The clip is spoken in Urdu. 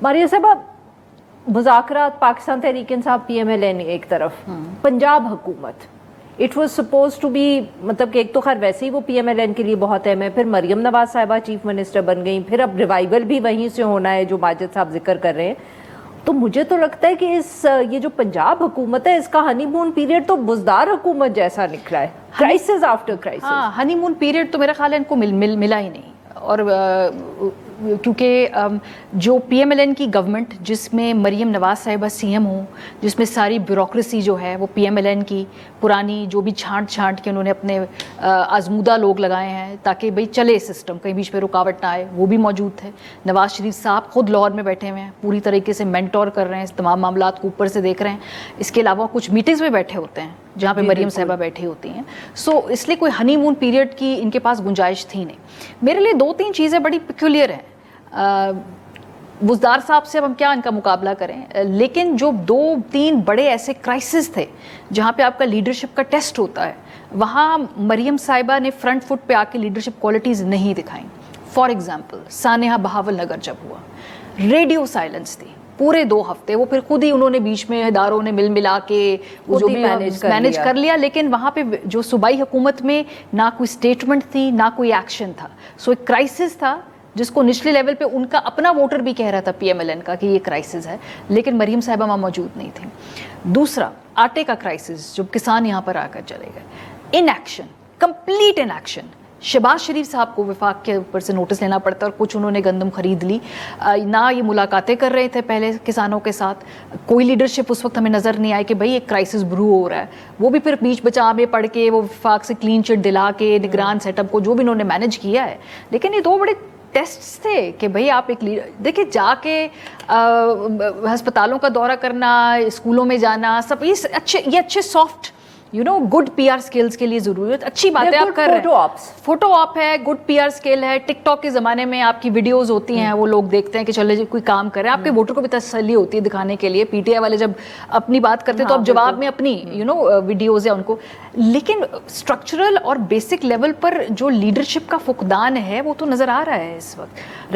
ماریہ صاحبہ مذاکرات پاکستان تحریک انصاف PMLN ایک طرف, پنجاب حکومت, it was suppose to be, مطلب کہ ایک تو خیر ویسے ہی وہ PMLN کے لیے بہت اہم ہے, پھر مریم نواز صاحبہ چیف منسٹر بن گئیں, پھر اب ریوائول بھی وہیں سے ہونا ہے جو ماجد صاحب ذکر کر رہے ہیں. تو مجھے تو لگتا ہے کہ یہ جو پنجاب حکومت ہے اس کا ہنی مون پیریڈ تو بزدار حکومت جیسا نکلا ہے, کرائسس آفٹر کرائسس. ہاں, ہنی مون پیریڈ تو میرا خیال ہے ان کو ملا ہی نہیں. اور کیونکہ جو PMLN کی گورنمنٹ جس میں مریم نواز صاحبہ CM ہوں, جس میں ساری بیوروکریسی جو ہے وہ PMLN کی پرانی جو بھی چھانٹ کے انہوں نے اپنے آزمودہ لوگ لگائے ہیں تاکہ بھئی چلے سسٹم, کہیں بیچ میں رکاوٹ نہ آئے, وہ بھی موجود تھے. نواز شریف صاحب خود لاہور میں بیٹھے ہوئے ہیں, پوری طریقے سے مینٹور کر رہے ہیں, تمام معاملات کو اوپر سے دیکھ رہے ہیں. اس کے علاوہ کچھ میٹنگز میں بیٹھے ہوتے ہیں جہاں پہ مریم صاحبہ بیٹھی ہوتی ہیں. سو اس لیے کوئی ہنی مون پیریڈ کی ان کے پاس گنجائش تھی نہیں. میرے لیے 2-3 چیزیں بڑی پیکولیئر ہیں. بزدار صاحب سے اب ہم کیا ان کا مقابلہ کریں, لیکن جو 2-3 بڑے ایسے کرائسس تھے جہاں پہ آپ کا لیڈرشپ کا ٹیسٹ ہوتا ہے, وہاں مریم صاحبہ نے فرنٹ فٹ پہ آ کے لیڈرشپ کوالٹیز نہیں دکھائیں. فار ایگزامپل سانحہ بہاول نگر جب ہوا, ریڈیو سائلنس تھی پورے 2 ہفتے, وہ پھر خود ہی انہوں نے بیچ میں اداروں نے ملا کے جو بھی مینیج کر لیا, لیکن وہاں پہ جو صوبائی حکومت میں نہ کوئی اسٹیٹمنٹ تھی نہ کوئی ایکشن تھا. سو ایک کرائسس تھا جس کو نچلے لیول پہ ان کا اپنا ووٹر بھی کہہ رہا تھا PMLN کا کہ یہ کرائسس ہے, لیکن مریم صاحبہ وہاں موجود نہیں تھیں. دوسرا آٹے کا کرائسس, جب کسان یہاں پر آ کر چلے گئے, in action, complete in action. Shahbaz Sharif صاحب کو وفاق کے اوپر سے نوٹس لینا پڑتا اور کچھ انہوں نے گندم خرید لی, نہ یہ ملاقاتیں کر رہے تھے پہلے کسانوں کے ساتھ. کوئی لیڈرشپ اس وقت ہمیں نظر نہیں آئی کہ بھئی ایک کرائسس برو ہو رہا ہے. وہ بھی پھر بیچ بچا میں پڑھ کے وہ وفاق سے کلین چٹ دلا کے نگران سیٹ اپ کو جو بھی انہوں نے مینیج کیا ہے. لیکن یہ 2 بڑے ٹیسٹس تھے کہ بھئی آپ ایک لیڈر دیکھیں, جا کے ہسپتالوں کا دورہ کرنا, اسکولوں میں جانا, سب یہ اچھے سافٹ گڈ PR سکلز کے لیے ضرورت. اچھی بات ہے آپ کر رہے ہیں, فوٹو آپ ہے, گڈ PR سکل ہے. ٹک ٹاک کے زمانے میں آپ کی ویڈیوز ہوتی ہیں, وہ لوگ دیکھتے ہیں کہ چلے جی کوئی کام کرے, آپ کے ووٹر کو بھی تسلی ہوتی ہے دکھانے کے لیے. PTI والے جب اپنی بات کرتے ہیں تو اب جواب میں اپنی ویڈیوز ہیں ان کو. لیکن اسٹرکچرل اور بیسک لیول پر جو لیڈرشپ کا فقدان ہے وہ تو نظر آ رہا ہے اس وقت.